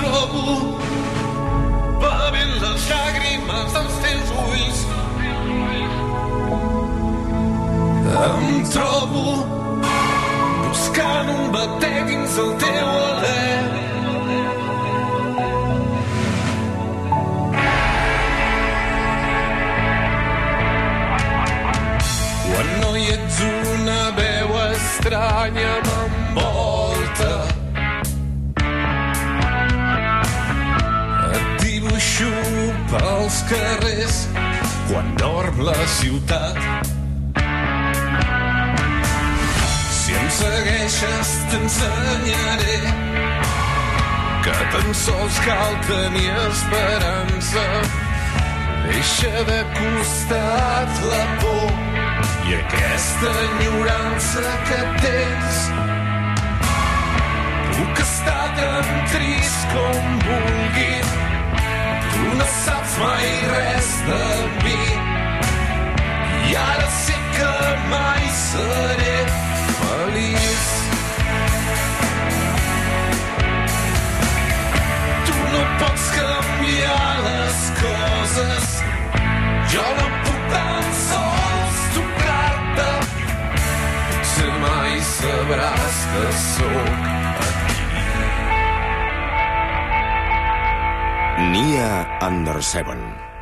trobo bevent les llàgrimes dels teus ulls. Em trobo buscant un batec dins el teu alè. Quan no hi ets una veu estranya m'envolta. Et dibuixo pels carrers quan dorm la ciutat. Si em segueixes t'ensenyaré que tan sols cal tenir esperança. Deixa de costat la por i aquesta enyorança que tens. Puc estar tan trist com vulgui, tu no saps mai res de mi. I ara sé que mai seré feliç. Tu no pots canviar les coses, jo no puc tan sols tocar-te. Potser mai sabràs que sóc aquí. Nia Under 7.